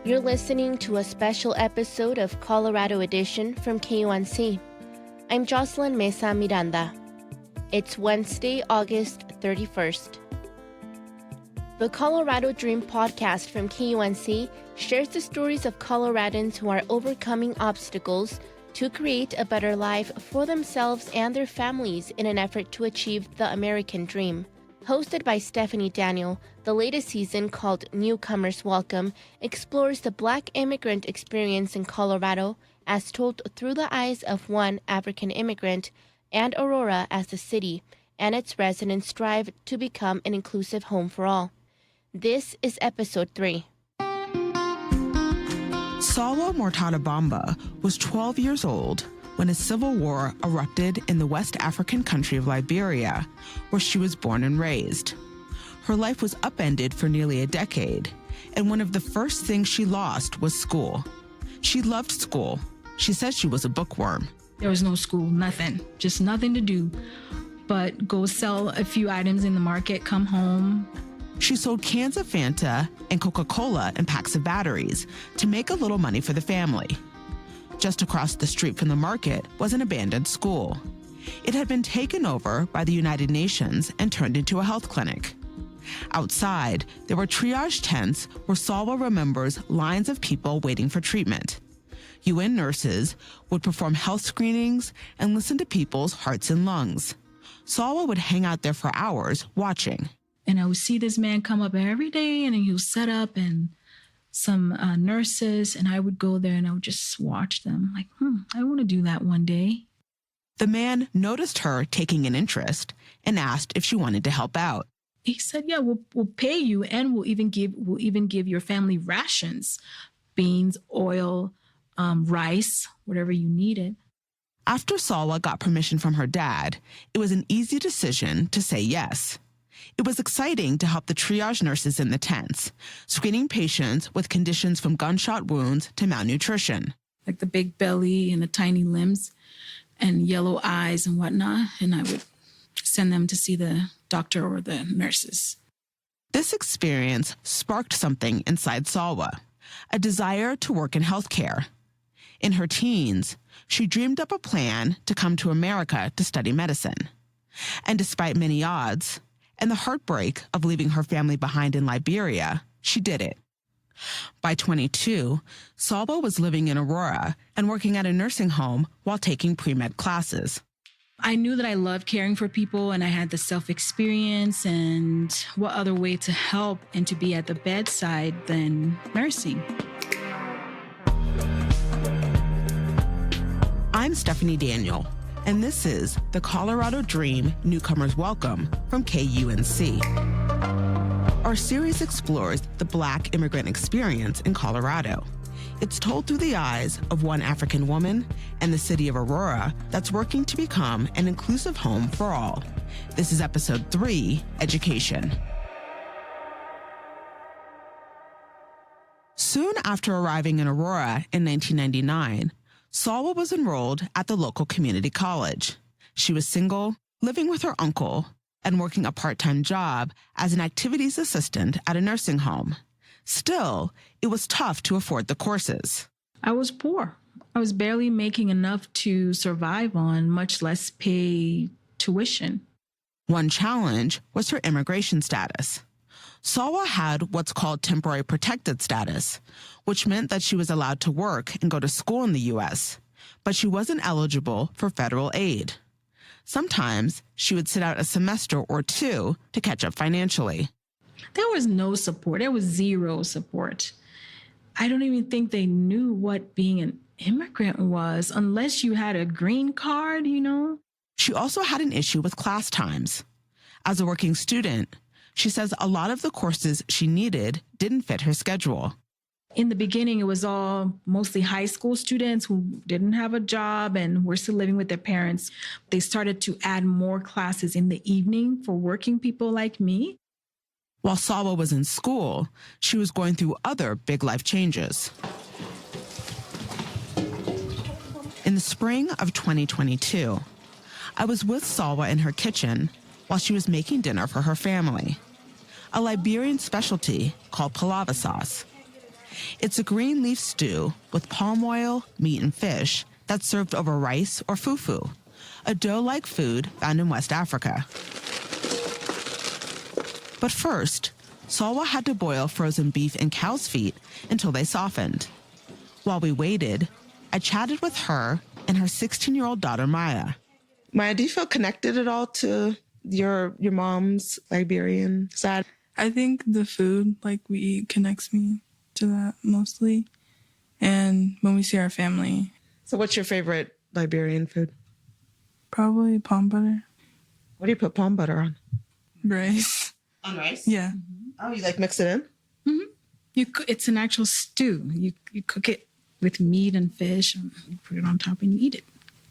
You're listening to a special episode of Colorado Edition from KUNC. I'm Jocelyn Mesa Miranda. It's Wednesday, August 31st. The Colorado Dream podcast from KUNC shares the stories of Coloradans who are overcoming obstacles to create a better life for themselves and their families in an effort to achieve the American dream. Hosted by Stephanie Daniel, the latest season, called Newcomers Welcome, explores the Black immigrant experience in Colorado as told through the eyes of one African immigrant, and Aurora as the city and its residents strive to become an inclusive home for all. This is episode 3. Salwa Mortada-Bamba was 12 years old when a civil war erupted in the West African country of Liberia, where she was born and raised. Her life was upended for nearly a decade, and one of the first things she lost was school. She loved school. She said she was a bookworm. There was no school, nothing, just nothing to do but go sell a few items in the market, come home. She sold cans of Fanta and Coca-Cola and packs of batteries to make a little money for the family. Just across the street from the market was an abandoned school. It had been taken over by the United Nations and turned into a health clinic. Outside, there were triage tents where Salwa remembers lines of people waiting for treatment. UN nurses would perform health screenings and listen to people's hearts and lungs. Salwa would hang out there for hours watching. And I would see this man come up every day, and he would set up and some nurses, and I would go there and I would just watch them like, I want to do that one day. The man noticed her taking an interest and asked if she wanted to help out. He said, yeah, we'll pay you, and we'll even give your family rations, beans, oil, rice, whatever you needed. After Salwa got permission from her dad, it was an easy decision to say yes. It was exciting to help the triage nurses in the tents, screening patients with conditions from gunshot wounds to malnutrition. Like the big belly and the tiny limbs and yellow eyes and whatnot. And I would send them to see the doctor or the nurses. This experience sparked something inside Salwa, a desire to work in healthcare. In her teens, she dreamed up a plan to come to America to study medicine. And despite many odds, and the heartbreak of leaving her family behind in Liberia, she did it. By 22, Salwa was living in Aurora and working at a nursing home while taking pre-med classes. I knew that I loved caring for people, and I had the self-experience, and what other way to help and to be at the bedside than nursing. I'm Stephanie Daniel, and this is the Colorado Dream Newcomers Welcome from KUNC. Our series explores the Black immigrant experience in Colorado. It's told through the eyes of one African woman and the city of Aurora that's working to become an inclusive home for all. This is episode 3, Education. Soon after arriving in Aurora in 1999, Salwa was enrolled at the local community college. She was single, living with her uncle, and working a part-time job as an activities assistant at a nursing home. Still, it was tough to afford the courses. I was poor. I was barely making enough to survive on, much less pay tuition. One challenge was her immigration status. Salwa had what's called temporary protected status, which meant that she was allowed to work and go to school in the U.S., but she wasn't eligible for federal aid. Sometimes she would sit out a semester or two to catch up financially. There was no support. There was zero support. I don't even think they knew what being an immigrant was unless you had a green card, you know? She also had an issue with class times. As a working student, she says a lot of the courses she needed didn't fit her schedule. In the beginning, it was all mostly high school students who didn't have a job and were still living with their parents. They started to add more classes in the evening for working people like me. While Salwa was in school, she was going through other big life changes. In the spring of 2022, I was with Salwa in her kitchen while she was making dinner for her family, a Liberian specialty called palava sauce. It's a green leaf stew with palm oil, meat, and fish that's served over rice or fufu, a dough-like food found in West Africa. But first, Salwa had to boil frozen beef and cow's feet until they softened. While we waited, I chatted with her and her 16-year-old daughter, Maya. Maya, do you feel connected at all to your mom's Liberian side? I think the food we eat connects me to that mostly. And when we see our family. So what's your favorite Liberian food? Probably palm butter. What do you put palm butter on? Rice. On rice? Yeah. Oh, you mix it in? Mm-hmm. It's an actual stew. You cook it with meat and fish, and you put it on top and you eat it.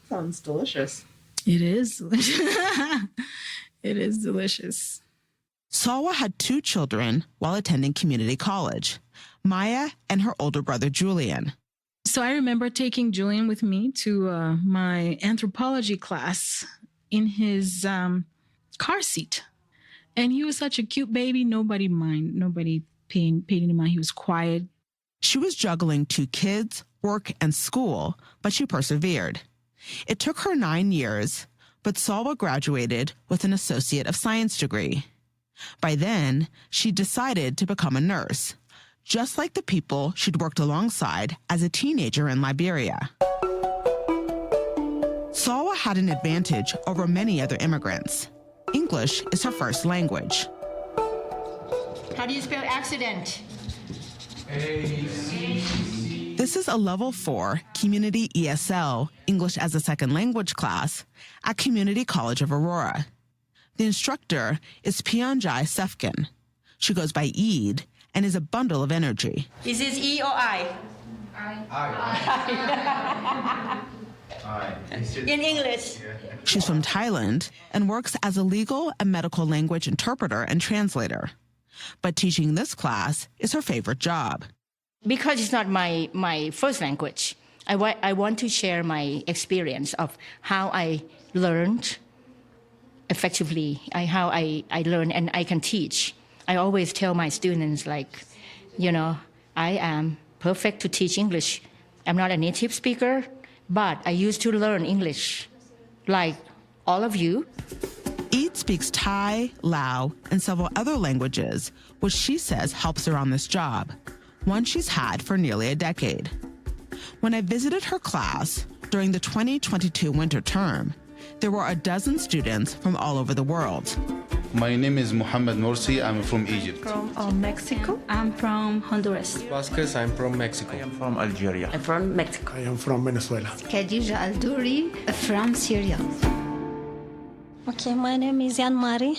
Sounds delicious. It is delicious. It is delicious. Salwa had 2 children while attending community college, Maya and her older brother, Julian. So I remember taking Julian with me to my anthropology class in his car seat. And he was such a cute baby. Nobody paid any mind. He was quiet. She was juggling 2 kids, work, and school, but she persevered. It took her 9 years, but Salwa graduated with an Associate of Science degree. By then, she decided to become a nurse, just like the people she'd worked alongside as a teenager in Liberia. Salwa had an advantage over many other immigrants. English is her first language. How do you spell accident? This is a level 4 Community ESL, English as a Second Language class at Community College of Aurora. The instructor is Pianjai Sefkin. She goes by Eid and is a bundle of energy. Is this E or I? In English. She's from Thailand and works as a legal and medical language interpreter and translator. But teaching this class is her favorite job. Because it's not my first language, I want to share my experience of how I learned effectively, how I learn and I can teach. I always tell my students, I am perfect to teach English. I'm not a native speaker, but I used to learn English, like all of you. Eid speaks Thai, Lao, and several other languages, which she says helps her on this job, one she's had for nearly a decade. When I visited her class during the 2022 winter term, there were a dozen students from all over the world. My name is Mohammed Morsi. I'm from Egypt. From Mexico. I'm from Honduras. Vasquez, I'm from Mexico. I am from Algeria. I'm from Mexico. I am from Venezuela. Khadija Al-Douri from Syria. Okay, my name is Anne Marie.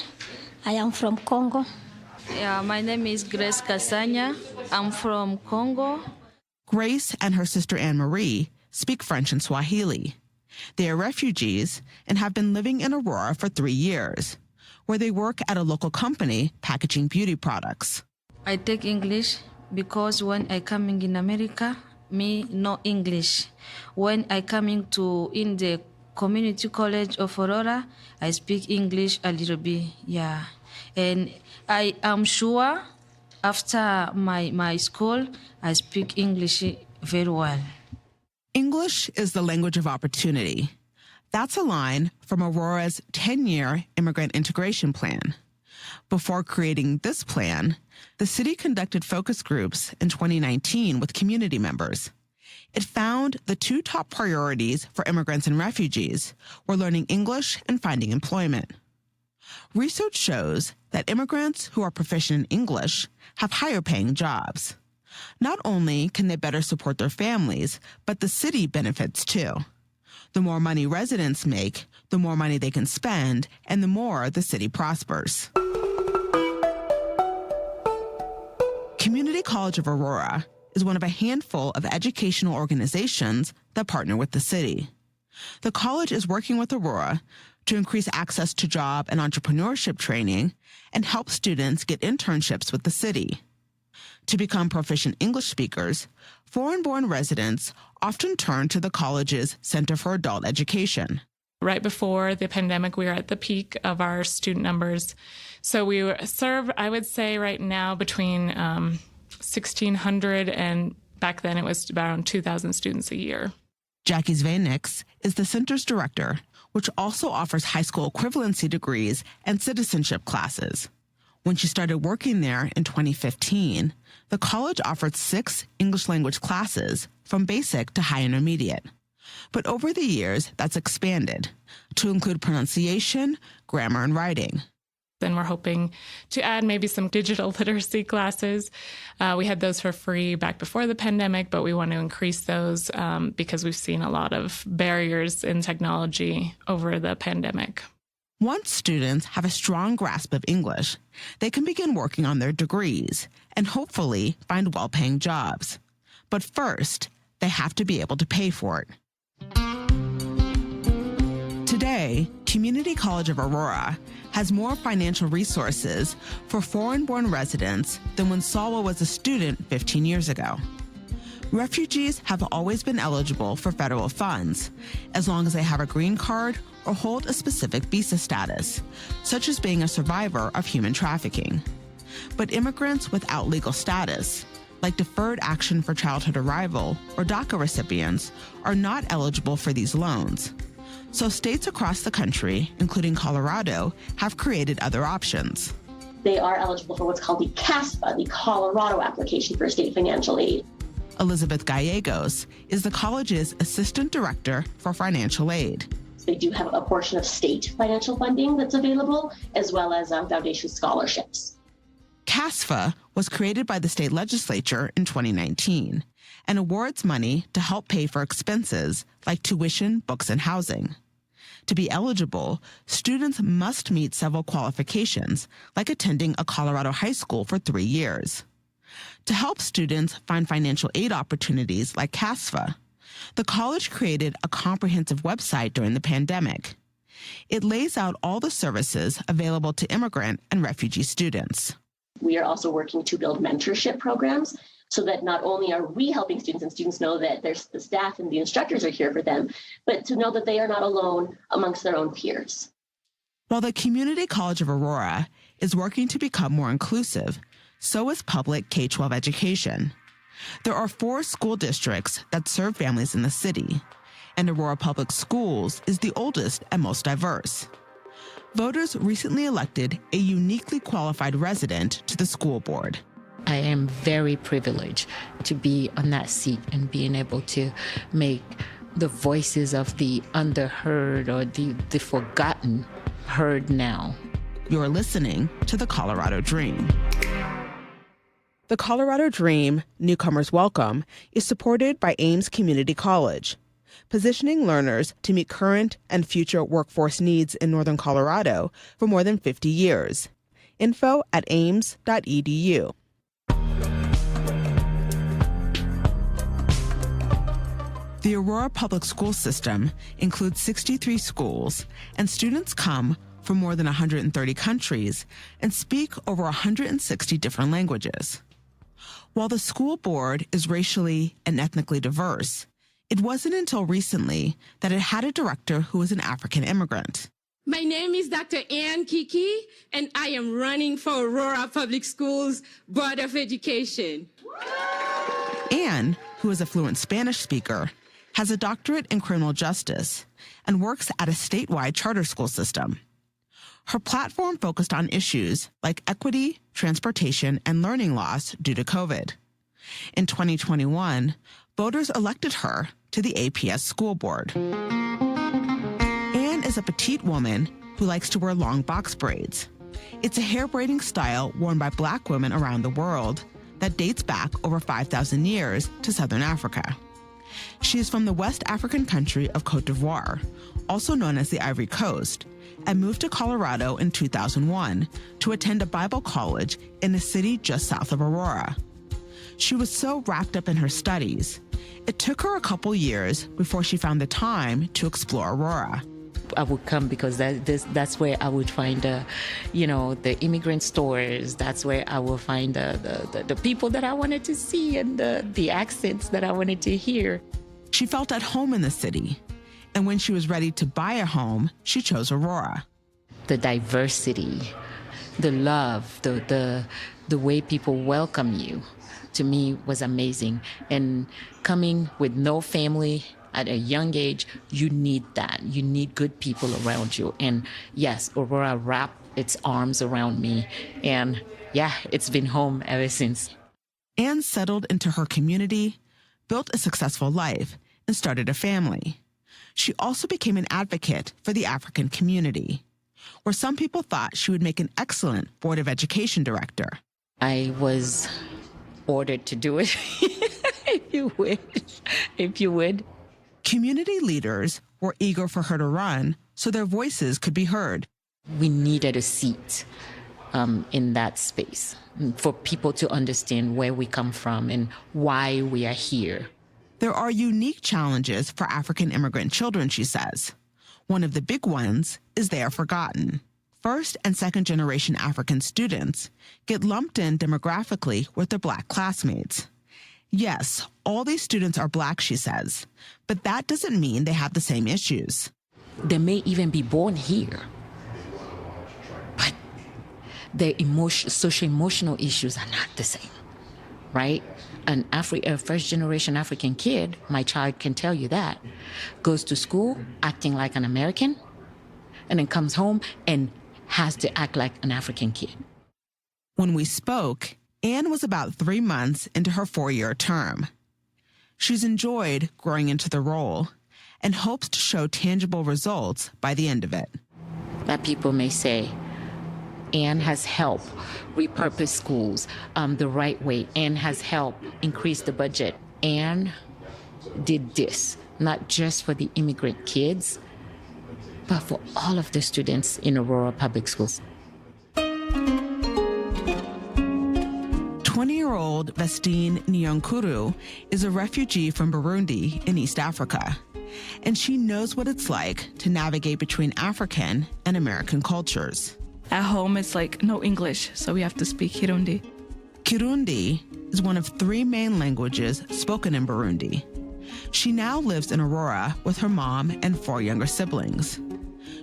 I am from Congo. Yeah, my name is Grace Casagna. I'm from Congo. Grace and her sister Anne Marie speak French and Swahili. They are refugees and have been living in Aurora for 3 years, where they work at a local company packaging beauty products. I take English because when I coming in America, me know English. When I coming to in the Community College of Aurora, I speak English a little bit, yeah. And I am sure after my school, I speak English very well. English is the language of opportunity. That's a line from Aurora's 10-year immigrant integration plan. Before creating this plan, the city conducted focus groups in 2019 with community members. It found the 2 top priorities for immigrants and refugees were learning English and finding employment. Research shows that immigrants who are proficient in English have higher paying jobs. Not only can they better support their families, but the city benefits too. The more money residents make, the more money they can spend, and the more the city prospers. Community College of Aurora is one of a handful of educational organizations that partner with the city. The college is working with Aurora to increase access to job and entrepreneurship training and help students get internships with the city. To become proficient English speakers, foreign-born residents often turn to the college's Center for Adult Education. Right before the pandemic, we were at the peak of our student numbers. So we serve, I would say right now, between 1,600, and back then it was around 2,000 students a year. Jackie Zvanix is the center's director, which also offers high school equivalency degrees and citizenship classes. When she started working there in 2015, the college offered 6 English language classes from basic to high intermediate. But over the years, that's expanded to include pronunciation, grammar, and writing. Then we're hoping to add maybe some digital literacy classes. We had those for free back before the pandemic, but we want to increase those because we've seen a lot of barriers in technology over the pandemic. Once students have a strong grasp of English, they can begin working on their degrees and hopefully find well-paying jobs. But first, they have to be able to pay for it. Today, Community College of Aurora has more financial resources for foreign-born residents than when Salwa was a student 15 years ago. Refugees have always been eligible for federal funds, as long as they have a green card or hold a specific visa status, such as being a survivor of human trafficking. But immigrants without legal status, like Deferred Action for Childhood Arrival or DACA recipients, are not eligible for these loans. So states across the country, including Colorado, have created other options. They are eligible for what's called the CASFA, the Colorado Application for State Financial Aid. Elizabeth Gallegos is the college's assistant director for financial aid. They do have a portion of state financial funding that's available, as well as foundation scholarships. CASFA was created by the state legislature in 2019 and awards money to help pay for expenses like tuition, books, and housing. To be eligible, students must meet several qualifications, like attending a Colorado high school for 3 years. To help students find financial aid opportunities like CASFA, the college created a comprehensive website during the pandemic. It lays out all the services available to immigrant and refugee students. We are also working to build mentorship programs so that not only are we helping students and students know that there's the staff and the instructors are here for them, but to know that they are not alone amongst their own peers. While the Community College of Aurora is working to become more inclusive, so is public K-12 education. There are 4 school districts that serve families in the city, and Aurora Public Schools is the oldest and most diverse. Voters recently elected a uniquely qualified resident to the school board. I am very privileged to be on that seat and being able to make the voices of the underheard or the forgotten heard now. You're listening to The Colorado Dream. The Colorado Dream, Newcomers Welcome, is supported by Ames Community College, positioning learners to meet current and future workforce needs in Northern Colorado for more than 50 years. Info at ames.edu. The Aurora Public School System includes 63 schools, and students come from more than 130 countries and speak over 160 different languages. While the school board is racially and ethnically diverse, it wasn't until recently that it had a director who was an African immigrant. My name is Dr. Ann Kiki, and I am running for Aurora Public Schools Board of Education. Ann, who is a fluent Spanish speaker, has a doctorate in criminal justice and works at a statewide charter school system. Her platform focused on issues like equity, transportation, and learning loss due to COVID. In 2021, voters elected her to the APS school board. Ann is a petite woman who likes to wear long box braids. It's a hair braiding style worn by Black women around the world that dates back over 5,000 years to Southern Africa. She is from the West African country of Cote d'Ivoire, also known as the Ivory Coast, and moved to Colorado in 2001 to attend a Bible college in a city just south of Aurora. She was so wrapped up in her studies, it took her a couple years before she found the time to explore Aurora. I would come because that's where I would find the immigrant stores. That's where I will find the people that I wanted to see and the accents that I wanted to hear. She felt at home in the city, and when she was ready to buy a home, she chose Aurora. The diversity, the love, the way people welcome you, to me was amazing. And coming with no family at a young age, you need that. You need good people around you. And yes, Aurora wrapped its arms around me. And yeah, it's been home ever since. Anne settled into her community, built a successful life, and started a family. She also became an advocate for the African community, where some people thought she would make an excellent Board of Education director. I was ordered to do it, if you would. Community leaders were eager for her to run so their voices could be heard. We needed a seat in that space for people to understand where we come from and why we are here. There are unique challenges for African immigrant children, she says. One of the big ones is they are forgotten. First and second generation African students get lumped in demographically with their Black classmates. Yes, all these students are Black, she says, but that doesn't mean they have the same issues. They may even be born here, but their social-emotional issues are not the same, right? A first-generation African kid, my child can tell you that, goes to school acting like an American, and then comes home and has to act like an African kid. When we spoke, Anne was about 3 months into her 4-year term. She's enjoyed growing into the role and hopes to show tangible results by the end of it. That people may say, Anne has helped repurpose schools the right way. Anne has helped increase the budget. Anne did this, not just for the immigrant kids, but for all of the students in Aurora Public Schools. 20-year-old Vestine Nyonkuru is a refugee from Burundi in East Africa, and she knows what it's like to navigate between African and American cultures. At home, it's like no English, so we have to speak Kirundi. Kirundi is one of 3 main languages spoken in Burundi. She now lives in Aurora with her mom and 4 younger siblings.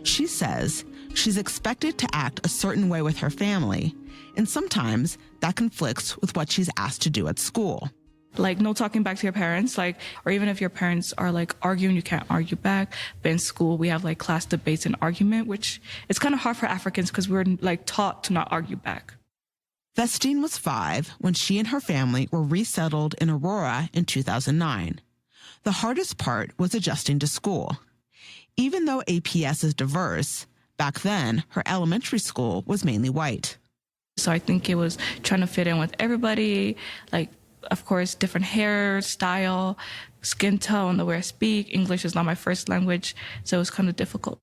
She says she's expected to act a certain way with her family, and sometimes that conflicts with what she's asked to do at school. Like no talking back to your parents, or even if your parents are arguing, you can't argue back. But in school, we have class debates and argument, which is kind of hard for Africans because we're taught to not argue back. Vestine was 5 when she and her family were resettled in Aurora in 2009. The hardest part was adjusting to school. Even though APS is diverse, back then her elementary school was mainly white. So I think it was trying to fit in with everybody, of course, different hairstyle, skin tone, the way I speak. English is not my first language, so it was kind of difficult.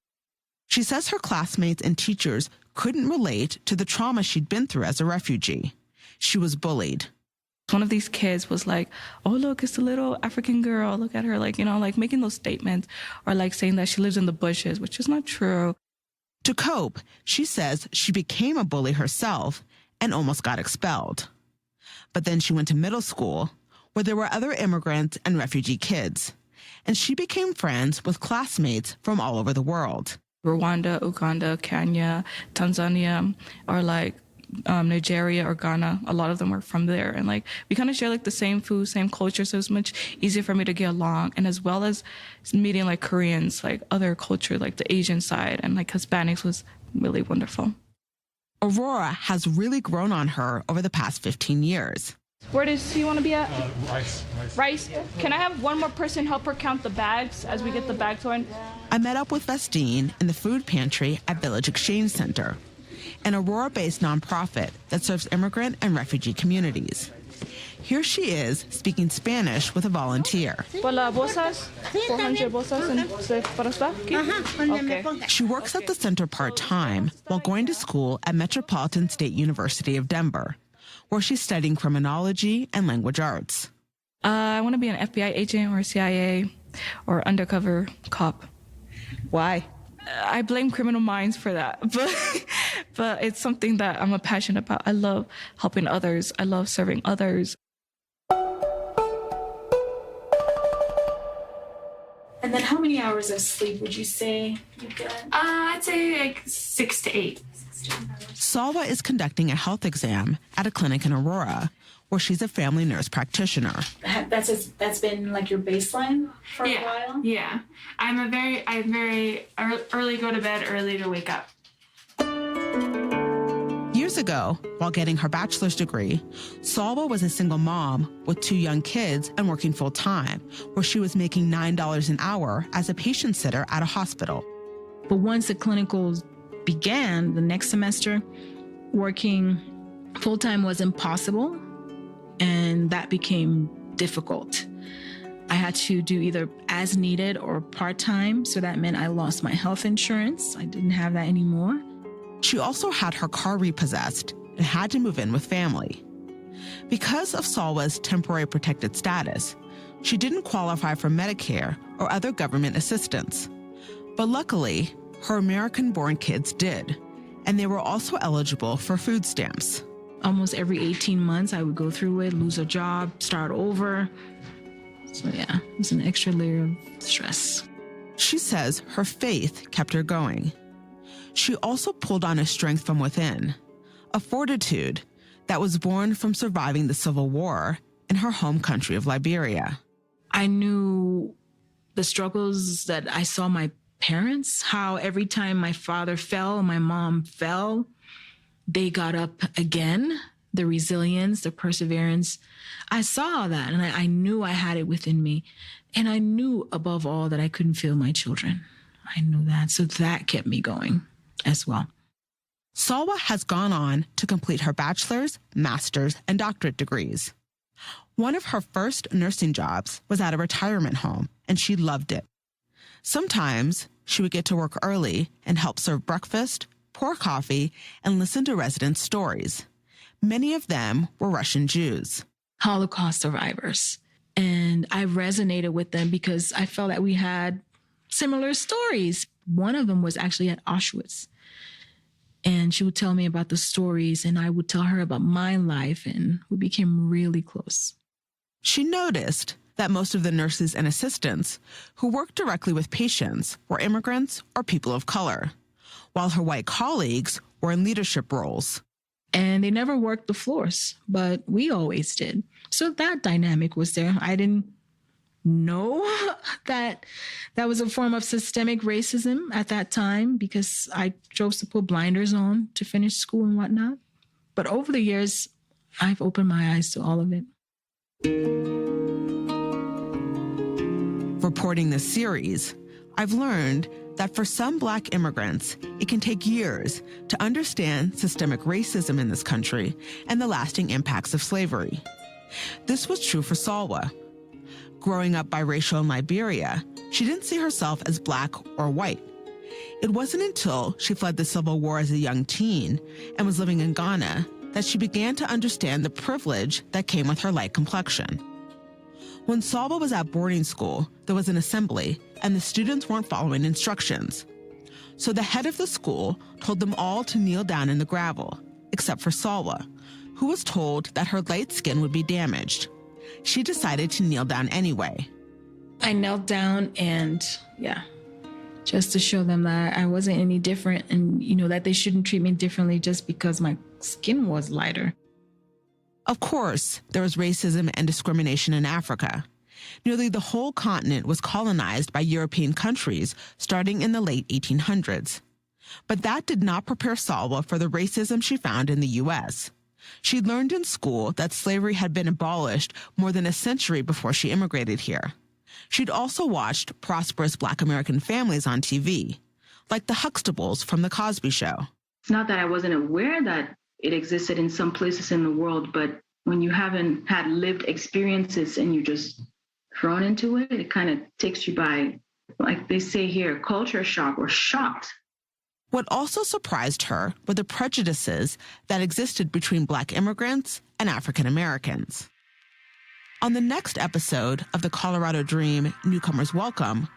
She says her classmates and teachers couldn't relate to the trauma she'd been through as a refugee. She was bullied. One of these kids was like, oh, look, it's a little African girl. Look at her, making those statements or saying that she lives in the bushes, which is not true. To cope, she says she became a bully herself and almost got expelled. But then she went to middle school, where there were other immigrants and refugee kids, and she became friends with classmates from all over the world. Rwanda, Uganda, Kenya, Tanzania, or Nigeria or Ghana. A lot of them were from there. And we kind of share the same food, same culture, so it's much easier for me to get along. And as well as meeting Koreans, other culture, the Asian side, and Hispanics was really wonderful. Aurora has really grown on her over the past 15 years. Where does he want to be at? Rice. Can I have one more person help her count the bags as we get the bags going? I met up with Vestine in the food pantry at Village Exchange Center, an Aurora-based nonprofit that serves immigrant and refugee communities. Here she is speaking Spanish with a volunteer. Okay. She works at the center part-time while going to school at Metropolitan State University of Denver, where she's studying criminology and language arts. I want to be an FBI agent or CIA or undercover cop. Why? I blame criminal minds for that, but it's something that I'm passionate about. I love helping others. I love serving others. And then how many hours of sleep would you say you get? I'd say like 6 to 8. Salwa is conducting a health exam at a clinic in Aurora, where she's a family nurse practitioner. That's been like your baseline for a while? Yeah. I'm very early go to bed, early to wake up. Years ago, while getting her bachelor's degree, Salwa was a single mom with 2 young kids and working full-time, where she was making $9 an hour as a patient sitter at a hospital. But once the clinicals began, the next semester, working full-time was impossible, and that became difficult. I had to do either as needed or part-time, so that meant I lost my health insurance. I didn't have that anymore. She also had her car repossessed and had to move in with family. Because of Salwa's temporary protected status, she didn't qualify for Medicare or other government assistance. But luckily, her American-born kids did, and they were also eligible for food stamps. Almost every 18 months, I would go through it, lose a job, start over. So yeah, it was an extra layer of stress. She says her faith kept her going. She also pulled on a strength from within, a fortitude that was born from surviving the Civil War in her home country of Liberia. I knew the struggles that I saw my parents, how every time my father fell and my mom fell, they got up again, the resilience, the perseverance. I saw that, and I knew I had it within me. And I knew above all that I couldn't fail my children. I knew that. So that kept me going as well. Salwa has gone on to complete her bachelor's, master's, and doctorate degrees. One of her first nursing jobs was at a retirement home, and she loved it. Sometimes she would get to work early and help serve breakfast, pour coffee, and listen to residents' stories. Many of them were Russian Jews. Holocaust survivors. And I resonated with them because I felt that we had similar stories. One of them was actually at Auschwitz. And she would tell me about the stories, and I would tell her about my life, and we became really close. She noticed that most of the nurses and assistants who worked directly with patients were immigrants or people of color, while her white colleagues were in leadership roles. And they never worked the floors, but we always did. So that dynamic was there. I didn't know that was a form of systemic racism at that time because I chose to put blinders on to finish school and whatnot. But over the years, I've opened my eyes to all of it. Reporting this series, I've learned that for some Black immigrants, it can take years to understand systemic racism in this country and the lasting impacts of slavery. This was true for Salwa. Growing up biracial in Liberia, she didn't see herself as Black or white. It wasn't until she fled the Civil War as a young teen and was living in Ghana that she began to understand the privilege that came with her light complexion. When Salwa was at boarding school, there was an assembly, and the students weren't following instructions. So the head of the school told them all to kneel down in the gravel, except for Salwa, who was told that her light skin would be damaged. She decided to kneel down anyway. I knelt down and, just to show them that I wasn't any different and, that they shouldn't treat me differently just because my skin was lighter. Of course, there was racism and discrimination in Africa. Nearly the whole continent was colonized by European countries starting in the late 1800s. But that did not prepare Salwa for the racism she found in the U.S. She'd learned in school that slavery had been abolished more than a century before she immigrated here. She'd also watched prosperous Black American families on TV, like the Huxtables from The Cosby Show. It's not that I wasn't aware that it existed in some places in the world, but when you haven't had lived experiences and you're just thrown into it, it kind of takes you by, like they say here, culture shock or shocked. What also surprised her were the prejudices that existed between Black immigrants and African Americans. On the next episode of the Colorado Dream Newcomers Welcome,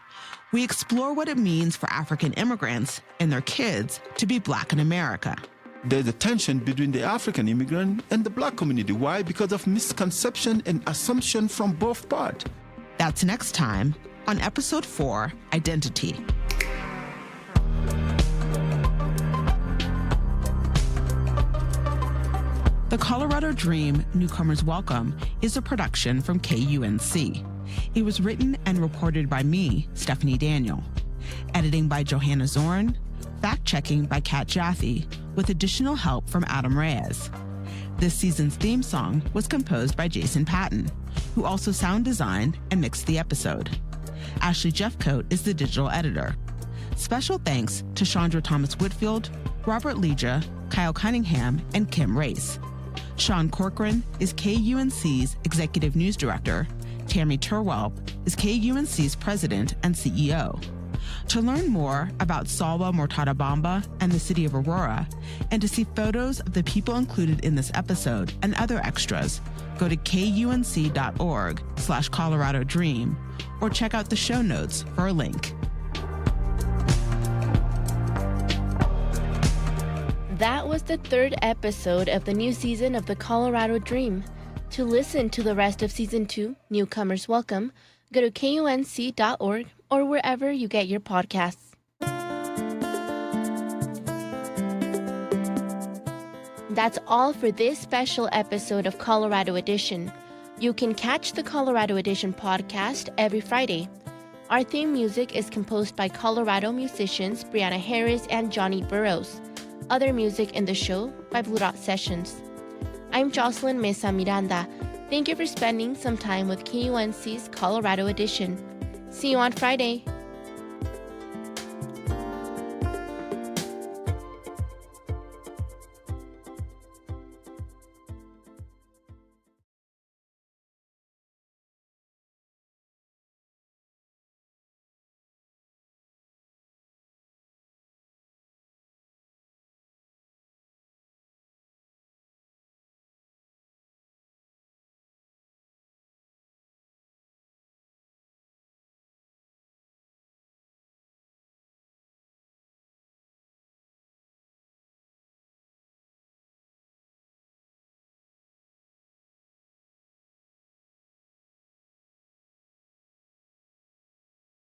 we explore what it means for African immigrants and their kids to be Black in America. There's a tension between the African immigrant and the Black community. Why? Because of misconception and assumption from both parts. That's next time on Episode 4, Identity. The Colorado Dream, Newcomers Welcome is a production from KUNC. It was written and reported by me, Stephanie Daniel. Editing by Johanna Zorn. Fact-checking by Kat Jaffe, with additional help from Adam Reyes. This season's theme song was composed by Jason Patton, who also sound designed and mixed the episode. Ashley Jeffcoat is the digital editor. Special thanks to Chandra Thomas Whitfield, Robert Leja, Kyle Cunningham, and Kim Race. Sean Corcoran is KUNC's Executive News Director. Tammy Turwelp is KUNC's President and CEO. To learn more about Salwa Mortada-Bamba and the city of Aurora, and to see photos of the people included in this episode and other extras, go to kunc.org/Colorado Dream, or check out the show notes for a link. That was the third episode of the new season of the Colorado Dream. To listen to the rest of Season 2, Newcomers Welcome, go to kunc.org or wherever you get your podcasts. That's all for this special episode of Colorado Edition. You can catch the Colorado Edition podcast every Friday. Our theme music is composed by Colorado musicians Brianna Harris and Johnny Burrows. Other music in the show by Blue Dot Sessions. I'm Jocelyn Mesa Miranda. Thank you for spending some time with KUNC's Colorado Edition. See you on Friday.